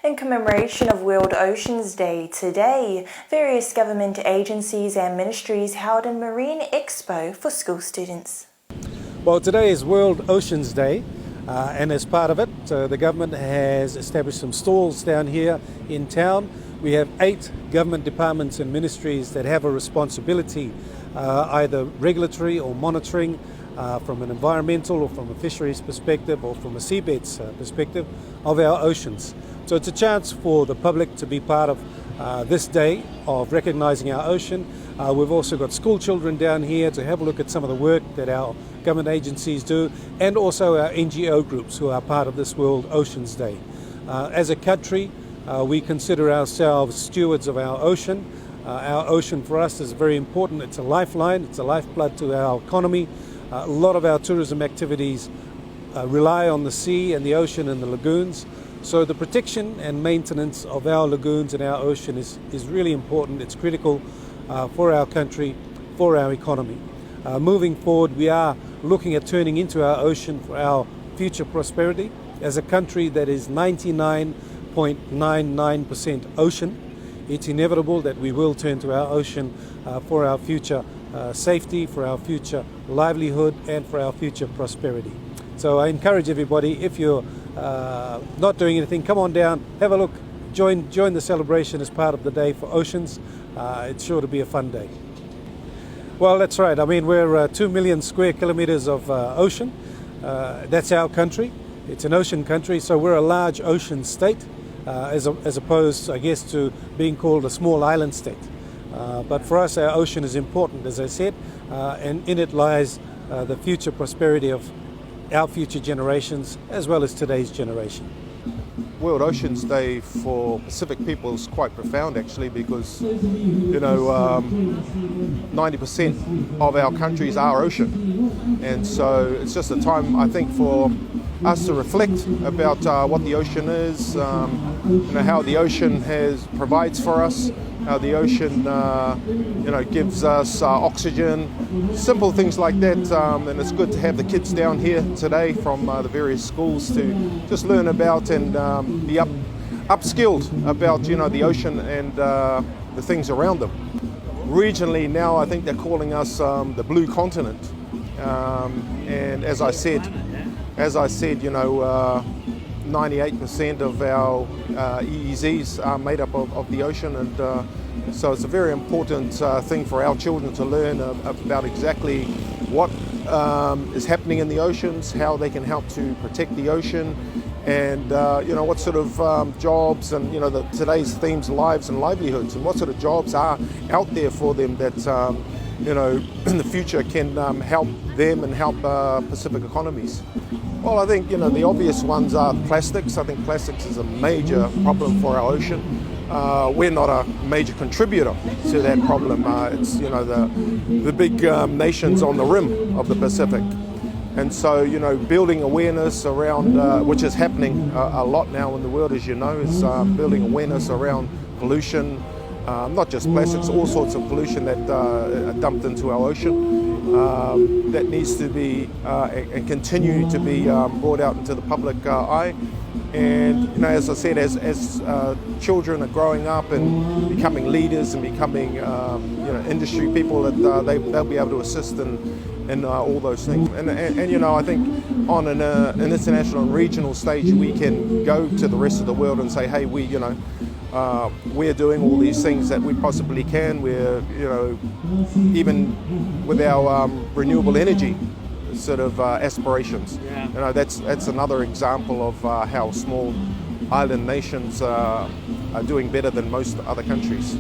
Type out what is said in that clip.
In commemoration of World Oceans Day today, various government agencies and ministries held a marine expo for school students. Well, today is World Oceans Day, and as part of it, the government has established some stalls down here in town. We have 8 government departments and ministries that have a responsibility, either regulatory or monitoring, from an environmental or from a fisheries perspective or from a seabeds perspective of our oceans. So it's a chance for the public to be part of this day of recognising our ocean. We've also got school children down here to have a look at some of the work that our government agencies do, and also our NGO groups who are part of this World Oceans Day. As a country, we consider ourselves stewards of our ocean. Our ocean for us is very important. It's a lifeline, it's a lifeblood to our economy. A lot of our tourism activities rely on the sea and the ocean and the lagoons. So the protection and maintenance of our lagoons and our ocean is really important. It's critical for our country, for our economy. Moving forward, we are looking at turning into our ocean for our future prosperity. As a country that is 99.99% ocean, it's inevitable that we will turn to our ocean for our future safety, for our future livelihood, and for our future prosperity. So I encourage everybody, if you're not doing anything, come on down, have a look, join the celebration as part of the Day for Oceans. It's sure to be a fun day. Well, that's right. I mean, we're 2 million square kilometres of ocean. That's our country. It's an ocean country, so we're a large ocean state, as opposed, I guess, to being called a small island state. But for us, our ocean is important, as I said, and in it lies the future prosperity of our future generations, as well as today's generation. World Oceans Day for Pacific people is quite profound, actually, because 90% of our countries are ocean, and so it's just a time, I think, for us to reflect about what the ocean is, how the ocean provides for us, how the ocean gives us oxygen, simple things like that. And it's good to have the kids down here today from the various schools to just learn about and be upskilled about the ocean and the things around them. Regionally now, I think they're calling us the Blue Continent, and as I said, 98% of our EEZs are made up of the ocean, and so it's a very important thing for our children to learn about exactly what is happening in the oceans, how they can help to protect the ocean, and what sort of jobs and today's themes, lives and livelihoods, and what sort of jobs are out there for them that in the future can help them and help Pacific economies. Well, I think the obvious ones are plastics. I think plastics is a major problem for our ocean. We're not a major contributor to that problem. It's the big nations on the rim of the Pacific, and so building awareness around, which is happening a lot now in the world, as you know, is building awareness around pollution. Not just plastics, all sorts of pollution that are dumped into our ocean. That needs to be and continue to be brought out into the public eye. And as I said, as children are growing up and becoming leaders and becoming industry people, that they'll be able to assist in all those things. And I think on an international and regional stage, we can go to the rest of the world and say, hey, we're doing all these things that we possibly can. We're, even with our renewable energy sort of aspirations. Yeah. That's another example of how small island nations are doing better than most other countries.